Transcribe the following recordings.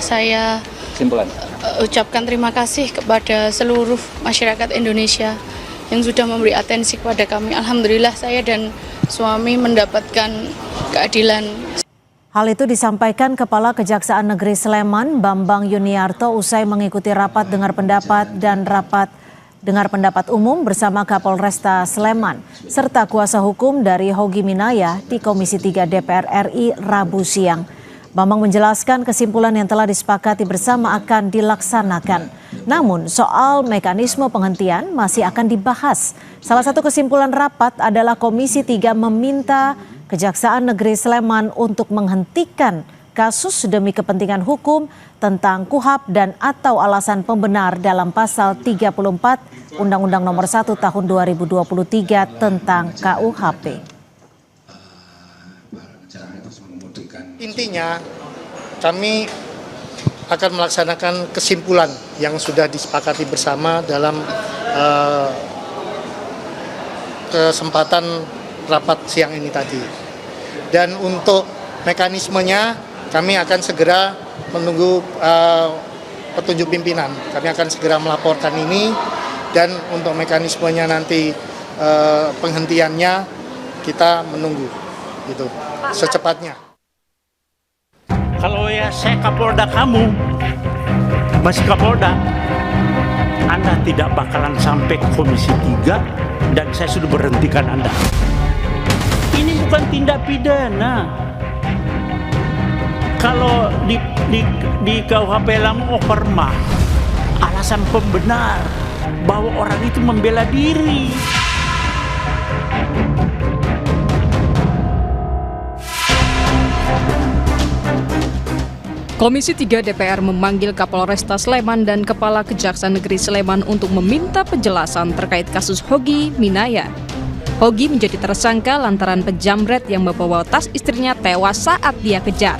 saya ucapkan terima kasih kepada seluruh masyarakat Indonesia yang sudah memberi atensi kepada kami. Alhamdulillah saya dan suami mendapatkan keadilan. Hal itu disampaikan Kepala Kejaksaan Negeri Sleman, Bambang Yuniarto, usai mengikuti rapat dengar pendapat dan rapat dengar pendapat umum bersama Kapolresta Sleman, serta kuasa hukum dari Hogi Minaya di Komisi 3 DPR RI Rabu siang. Bambang menjelaskan kesimpulan yang telah disepakati bersama akan dilaksanakan. Namun soal mekanisme penghentian masih akan dibahas. Salah satu kesimpulan rapat adalah Komisi 3 meminta Kejaksaan Negeri Sleman untuk menghentikan kasus demi kepentingan hukum tentang KUHP dan atau alasan pembenar dalam pasal 34 Undang-Undang Nomor 1 Tahun 2023 tentang KUHP. Intinya kami akan melaksanakan kesimpulan yang sudah disepakati bersama dalam kesempatan rapat siang ini tadi. Dan untuk mekanismenya kami akan segera menunggu petunjuk pimpinan. Kami akan segera melaporkan ini dan untuk mekanismenya nanti penghentiannya kita menunggu gitu secepatnya. Kalau ya saya Kapolda kamu, masih Kapolda, Anda tidak bakalan sampai ke Komisi 3 dan saya sudah berhentikan Anda. Ini bukan tindak pidana. Kalau di KUHP lama perma, alasan pembenar bahwa orang itu membela diri. Komisi 3 DPR memanggil Kapolresta Sleman dan Kepala Kejaksaan Negeri Sleman untuk meminta penjelasan terkait kasus Hogi Minaya. Hogi menjadi tersangka lantaran penjamret yang membawa tas istrinya tewas saat dia kejar.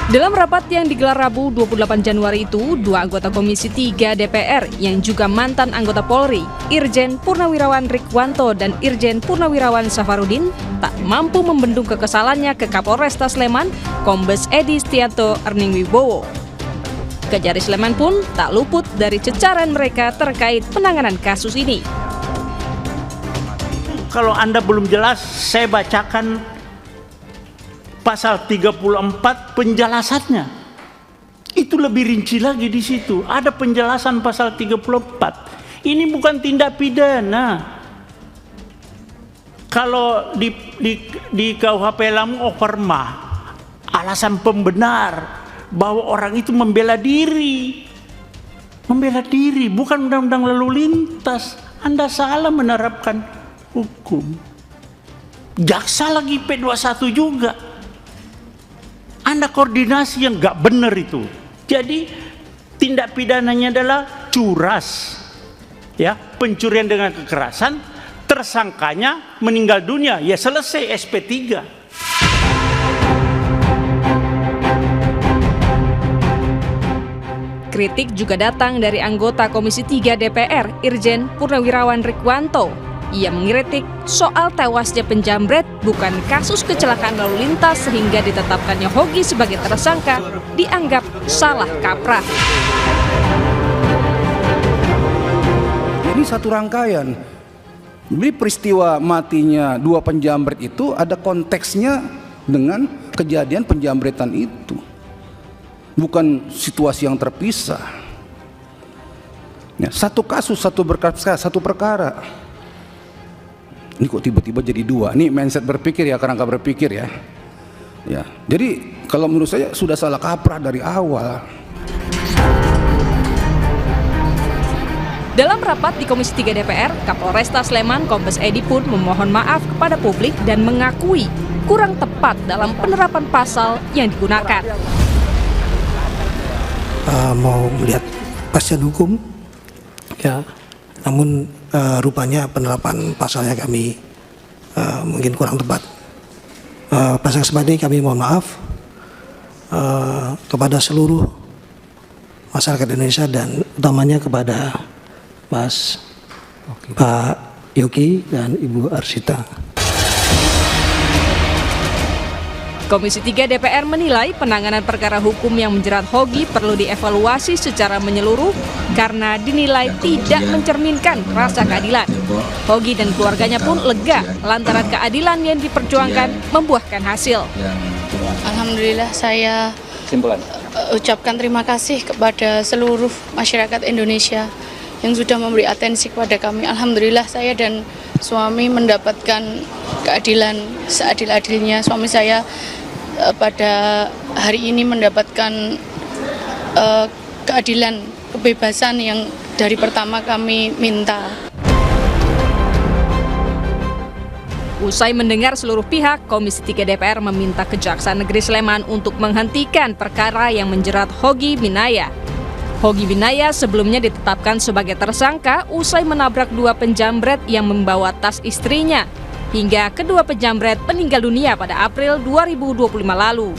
Dalam rapat yang digelar Rabu 28 Januari itu, dua anggota Komisi 3 DPR yang juga mantan anggota Polri, Irjen Purnawirawan Rikwanto dan Irjen Purnawirawan Safarudin, tak mampu membendung kekesalannya ke Kapolresta Sleman, Kombes Edi Stianto Erning Wibowo. Kejari Sleman pun tak luput dari cecaran mereka terkait penanganan kasus ini. Kalau Anda belum jelas, saya bacakan pasal 34 penjelasannya. Itu lebih rinci lagi di situ. Ada penjelasan pasal 34. Ini bukan tindak pidana. Kalau di KUHP lama perma, alasan pembenar bahwa orang itu membela diri. Membela diri, bukan undang-undang lalu lintas. Anda salah menerapkan hukum. Jaksa lagi P21 juga. Anda koordinasi yang nggak benar itu. Jadi tindak pidananya adalah curas, ya, pencurian dengan kekerasan. Tersangkanya meninggal dunia, ya selesai SP3. Kritik juga datang dari anggota Komisi 3 DPR, Irjen Purnawirawan Rikwanto. Ia mengkritik soal tewasnya penjamret bukan kasus kecelakaan lalu lintas sehingga ditetapkannya Hogi sebagai tersangka dianggap salah kaprah. Ini satu rangkaian. Jadi peristiwa matinya dua penjamret itu ada konteksnya dengan kejadian penjamretan itu. Bukan situasi yang terpisah. Ya, satu kasus, satu perkara. Ini kok tiba-tiba jadi dua? Ini mindset berpikir ya, kerangka berpikir ya. Ya, jadi kalau menurut saya sudah salah kaprah dari awal. Dalam rapat di Komisi 3 DPR, Kapolresta Sleman Kombes Edi pun memohon maaf kepada publik dan mengakui kurang tepat dalam penerapan pasal yang digunakan. Mau melihat kepastian hukum, ya, namun rupanya penerapan pasalnya kami mungkin kurang tepat. Pada kesempatan ini kami mohon maaf kepada seluruh masyarakat Indonesia dan utamanya kepada Pak Yogi dan Ibu Arsita. Komisi 3 DPR menilai penanganan perkara hukum yang menjerat Hogi perlu dievaluasi secara menyeluruh karena dinilai tidak mencerminkan rasa keadilan. Hogi dan keluarganya pun lega lantaran keadilan yang diperjuangkan membuahkan hasil. Alhamdulillah saya ucapkan terima kasih kepada seluruh masyarakat Indonesia yang sudah memberi atensi kepada kami. Alhamdulillah saya dan suami mendapatkan keadilan seadil-adilnya. Suami saya pada hari ini mendapatkan keadilan, kebebasan yang dari pertama kami minta. Usai mendengar seluruh pihak, Komisi 3 DPR meminta Kejaksaan Negeri Sleman untuk menghentikan perkara yang menjerat Hogi Minaya. Hogi Minaya sebelumnya ditetapkan sebagai tersangka usai menabrak 2 penjamret yang membawa tas istrinya, hingga kedua penjamret meninggal dunia pada April 2025 lalu.